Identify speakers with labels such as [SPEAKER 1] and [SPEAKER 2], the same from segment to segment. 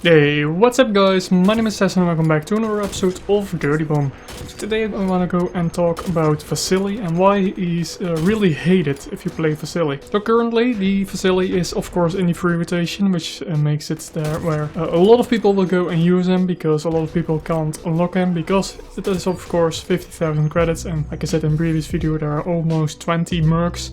[SPEAKER 1] Hey, what's up guys, my name is Tess and welcome back to another episode of Dirty Bomb. So today I want to go and talk about Vassili and why he's really hated if you play Vassili. So currently the Vassili is of course in the free rotation, which makes it there where a lot of people will go and use him because a lot of people can't unlock him because it is of course 50,000 credits, and like I said in previous video there are almost 20 mercs.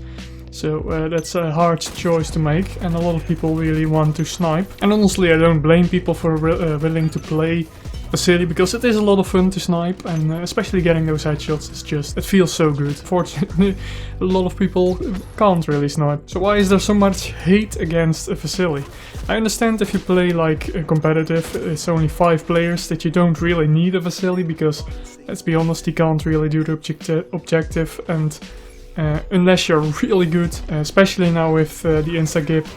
[SPEAKER 1] So that's a hard choice to make, and a lot of people really want to snipe. And honestly, I don't blame people for willing to play Vassili because it is a lot of fun to snipe, and especially getting those headshots is just, it feels so good. Fortunately, a lot of people can't really snipe. So why is there so much hate against a Vassili? I understand if you play like competitive, it's only 5 players, that you don't really need a Vassili because, let's be honest, he can't really do the objective, and unless you're really good, especially now with the insta-gip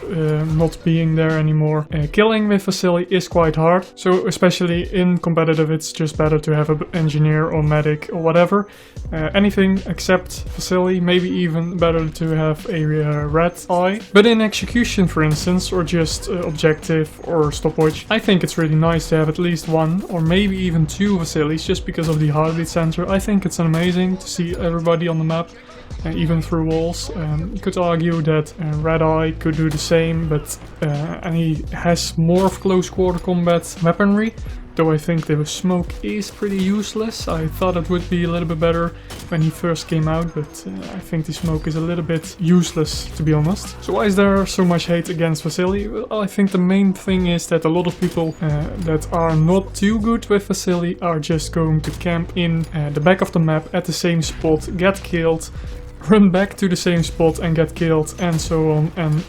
[SPEAKER 1] not being there anymore. Killing with Vassili is quite hard, so especially in competitive it's just better to have an engineer or medic or whatever. Anything except Vassili, maybe even better to have a red eye. But in execution for instance, or just objective or stopwatch, I think it's really nice to have at least 1 or maybe even 2 Vassilis just because of the heartbeat sensor. I think it's amazing to see everybody on the map. Even through walls. You could argue that Red Eye could do the same, but and he has more of close quarter combat weaponry, though I think the smoke is pretty useless. I thought it would be a little bit better when he first came out, but I think the smoke is a little bit useless, to be honest. So why is there so much hate against Vassili? Well, I think the main thing is that a lot of people that are not too good with Vassili are just going to camp in the back of the map at the same spot, get killed, run back to the same spot and get killed, and so on, and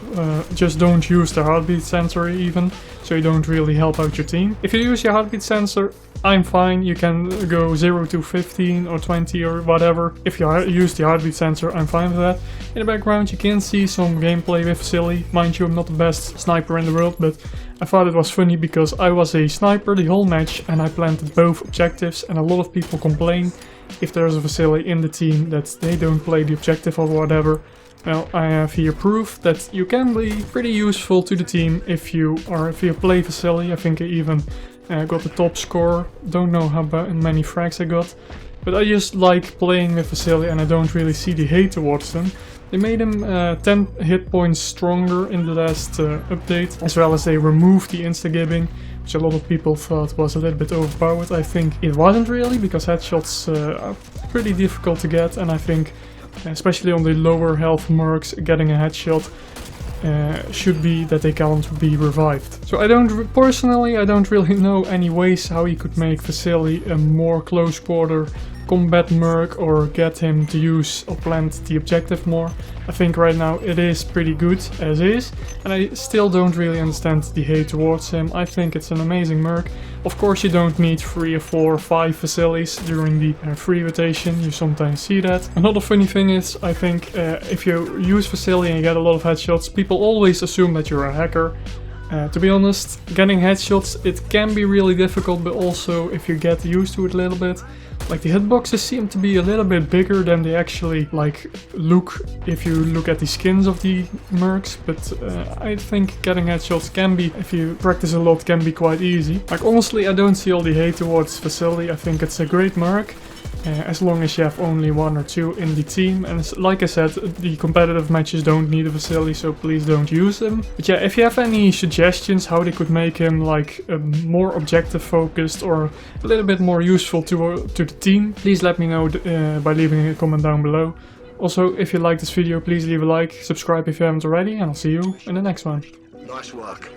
[SPEAKER 1] just don't use the heartbeat sensor even, so you don't really help out your team. If you use your heartbeat sensor, I'm fine, you can go 0 to 15 or 20 or whatever. If you use the heartbeat sensor, I'm fine with that. In the background you can see some gameplay with Vassili. Mind you, I'm not the best sniper in the world, but I thought it was funny because I was a sniper the whole match and I planted both objectives, and a lot of people complain if there's a Vassili in the team that they don't play the objective or whatever. Well, I have here proof that you can be pretty useful to the team if you play Vassili. I think I even got the top score. Don't know how many frags I got, but I just like playing with Vassili and I don't really see the hate towards them. They made him 10 hit points stronger in the last update, as well as they removed the insta-gibbing, which a lot of people thought was a little bit overpowered. I think it wasn't really, because headshots are pretty difficult to get, and I think especially on the lower health mercs, getting a headshot should be that they can't be revived. So I don't really know any ways how you could make Vassili a more close quarter combat merc or get him to use or plant the objective more. I think right now it is pretty good as is, and I still don't really understand the hate towards him. I think it's an amazing merc. Of course you don't need 3 or 4 or 5 Vassilis during the free rotation, you sometimes see that. Another funny thing is, I think if you use Vassili and you get a lot of headshots, people always assume that you're a hacker. To be honest, getting headshots, it can be really difficult, but also if you get used to it a little bit, like the hitboxes seem to be a little bit bigger than they actually look if you look at the skins of the mercs, but I think getting headshots can be, if you practice a lot, can be quite easy. Like honestly, I don't see all the hate towards Vassili. I think it's a great merc. As long as you have only 1 or 2 in the team, and like I said, the competitive matches don't need a Vassili, so please don't use them. But yeah, if you have any suggestions how they could make him like more objective focused or a little bit more useful to the team, please let me know by leaving a comment down below. Also, if you like this video, please leave a like, subscribe if you haven't already, and I'll see you in the next one.
[SPEAKER 2] Nice work.